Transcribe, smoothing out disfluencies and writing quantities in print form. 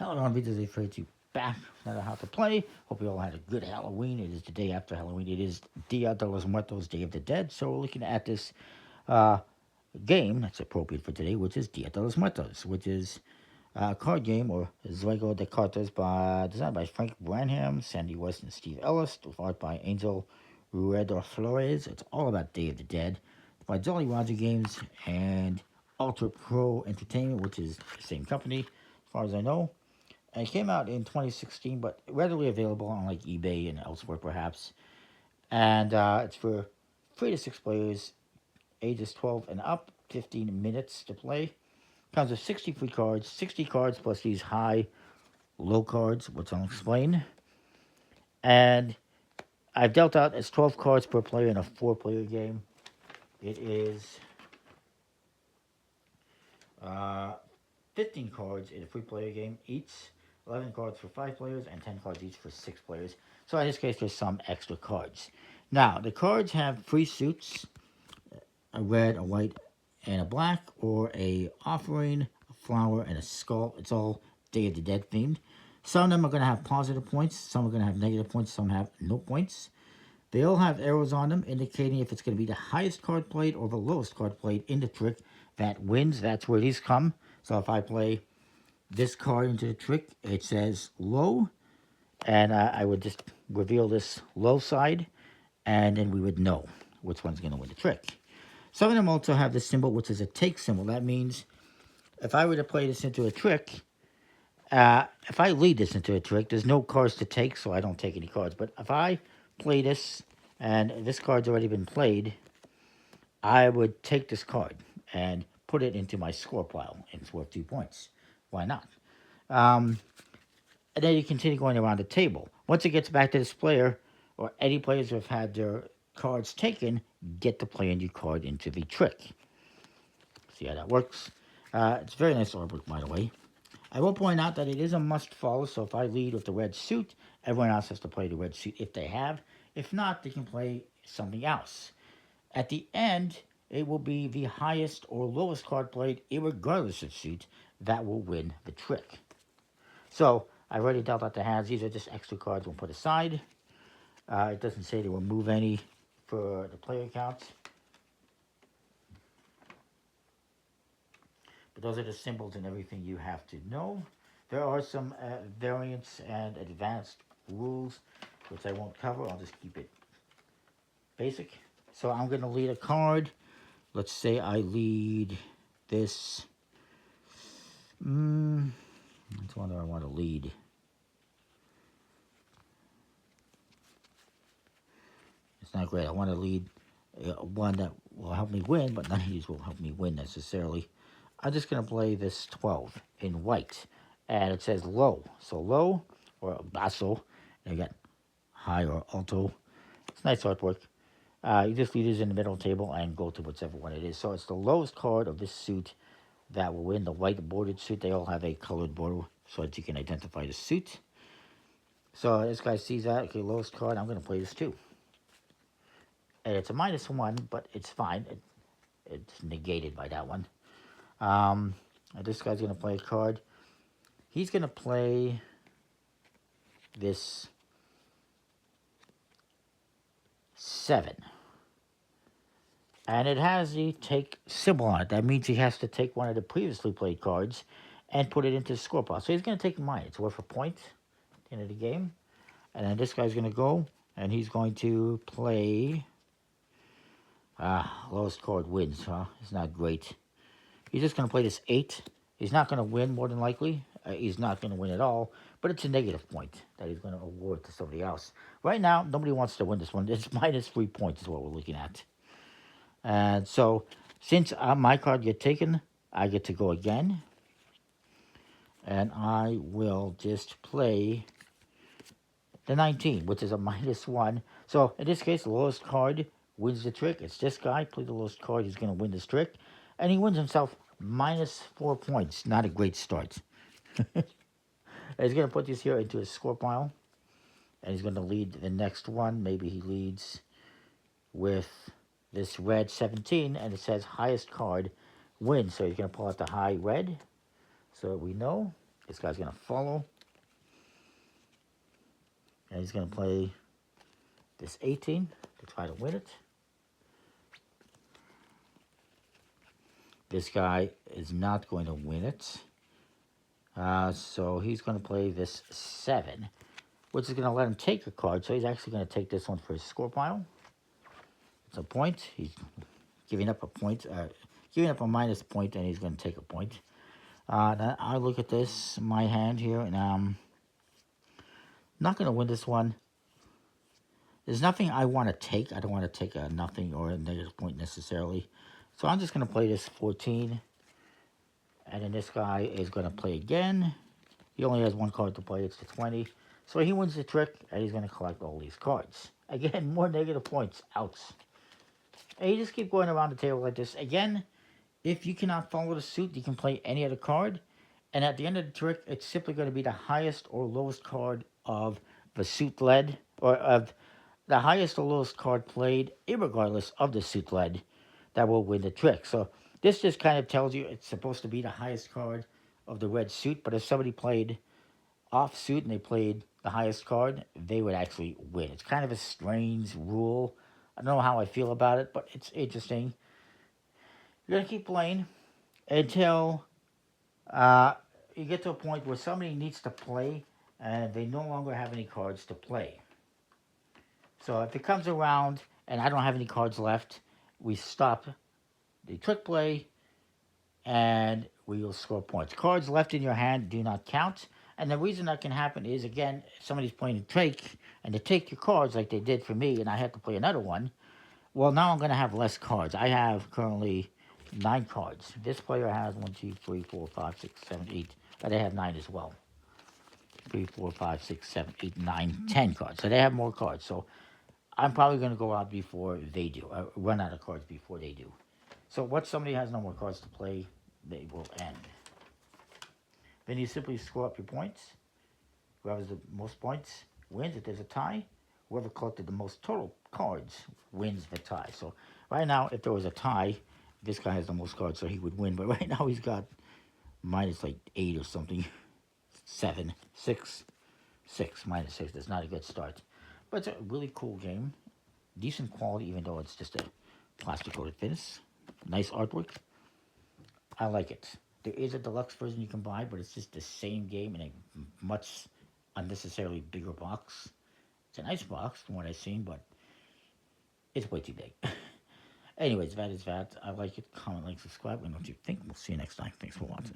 Hello, I'm Vito Z32 back. Another How to Play. Hope you all had a good Halloween. It is the day after Halloween. It is Dia de los Muertos, Day of the Dead. So we're looking at this uh, game that's appropriate for today, which is Dia de los Muertos, which is a card game or Juego de Cartas designed by Frank Branham, Sandy West, and Steve Ellis, with art by Angel Rueda Flores. It's all about Day of the Dead. It's by Jolly Roger Games and Ultra Pro Entertainment, which is the same company, as far as I know. And it came out in 2016, but readily available on like eBay and elsewhere perhaps. And it's for 3 to 6 players, ages 12 and up, 15 minutes to play. Comes with 60 free cards, 60 cards plus these high, low cards, which I'll explain. And I've dealt out as 12 cards per player in a 4-player game. It is 15 cards in a 3-player game each. 11 cards for 5 players, and 10 cards each for 6 players. So in this case, there's some extra cards. Now, the cards have 3 suits, a red, a white, and a black, or a offering, a flower, and a skull. It's all Day of the Dead themed. Some of them are going to have positive points, some are going to have negative points, some have no points. They all have arrows on them, indicating if it's going to be the highest card played or the lowest card played in the trick that wins. That's where these come. So if I play this card into the trick, it says low, and I would just reveal this low side, and then we would know which one's going to win the trick. Some of them also have this symbol, which is a take symbol. That means if I were to play this into a trick, if I lead this into a trick, there's no cards to take, so I don't take any cards. But if I play this, and this card's already been played, I would take this card and put it into my score pile, and it's worth 2 points. Why not? And then you continue going around the table. Once it gets back to this player, or any players who have had their cards taken, get to play a new card into the trick. See how that works? It's very nice artwork, by the way. I will point out that it is a must follow, so if I lead with the red suit, everyone else has to play the red suit if they have. If not, they can play something else. At the end, it will be the highest or lowest card played, irregardless of suit, that will win the trick. So, I've already dealt out the hands. These are just extra cards we'll put aside. It doesn't say to remove any for the player counts. But those are the symbols and everything you have to know. There are some variants and advanced rules, which I won't cover. I'll just keep it basic. So I'm going to lead a card. Let's say I lead this. Which one do I want to lead? It's not great. I want to lead one that will help me win, but none of these will help me win necessarily. I'm just going to play this 12 in white. And it says low. So low, or basso. And you got high or alto. It's nice artwork. You just leave these in the middle table and go to whichever one it is. So it's the lowest card of this suit that will win. The white bordered suit. They all have a colored border so that you can identify the suit. So this guy sees that. Okay, lowest card. I'm going to play this too. And it's a -1, but it's fine. It's negated by that one. This guy's going to play a card. He's going to play this 7. And it has the take symbol on it. That means he has to take one of the previously played cards and put it into the score pile. So he's going to take mine. It's worth a point at the end of the game. And then this guy's going to go, and he's going to play... lowest card wins, huh? It's not great. He's just going to play this 8. He's not going to win, more than likely. He's not going to win at all. But it's a negative point that he's going to award to somebody else. Right now, nobody wants to win this one. It's -3 points is what we're looking at. And so, since my card gets taken, I get to go again. And I will just play the 19, which is a -1. So, in this case, the lowest card wins the trick. It's this guy. Play the lowest card. He's going to win this trick. And he wins himself -4 points. Not a great start. He's going to put this here into his score pile. And he's going to lead the next one. Maybe he leads with this red 17. And it says highest card wins. So he's going to pull out the high red. So we know. This guy's going to follow. And he's going to play this 18 to try to win it. This guy is not going to win it. So he's going to play this 7, which is going to let him take a card. So he's actually going to take this one for his score pile. It's a point. He's giving up a point, giving up a minus point, and he's going to take a point. Then I look at this, my hand here, and I'm not going to win this one. There's nothing I want to take. I don't want to take a nothing or a negative point necessarily. So I'm just going to play this 14. And then this guy is going to play again. He only has one card to play. It's the 20. So he wins the trick, and he's going to collect all these cards. Again, more negative points. Ouch. And you just keep going around the table like this. Again, if you cannot follow the suit, you can play any other card. And at the end of the trick, it's simply going to be the highest or lowest card of the suit led, or of the highest or lowest card played, irregardless of the suit led, that will win the trick. So this just kind of tells you it's supposed to be the highest card of the red suit, but if somebody played off suit and they played the highest card, they would actually win. It's kind of a strange rule. I don't know how I feel about it, but it's interesting. You're going to keep playing until you get to a point where somebody needs to play and they no longer have any cards to play. So if it comes around and I don't have any cards left, we stop the trick play and we will score points. Cards left in your hand do not count. And the reason that can happen is, again, if somebody's playing a trick and they take your cards like they did for me and I have to play another one, well, now I'm going to have less cards. I have currently 9 cards. This player has 1, 2, 3, 4, 5, 6, 7, 8. But they have 9 as well. 3, 4, 5, 6, 7, 8, 9, 10 cards. So they have more cards. So I'm probably going to go out before they do. Run out of cards before they do. So once somebody has no more cards to play, they will end. Then you simply score up your points. Whoever has the most points wins. If there's a tie, whoever collected the most total cards wins the tie. So right now, if there was a tie, this guy has the most cards, so he would win. But right now, he's got minus like 8 or something. 7, 6, 6, minus 6. That's not a good start. But it's a really cool game. Decent quality, even though it's just a plastic-coated finish. Nice artwork. I like it. There is a deluxe version you can buy, but it's just the same game in a much unnecessarily bigger box. It's a nice box from what I've seen, but it's way too big. Anyways, that is that. I like it. Comment, like, subscribe. And what you think. We'll see you next time. Thanks for watching.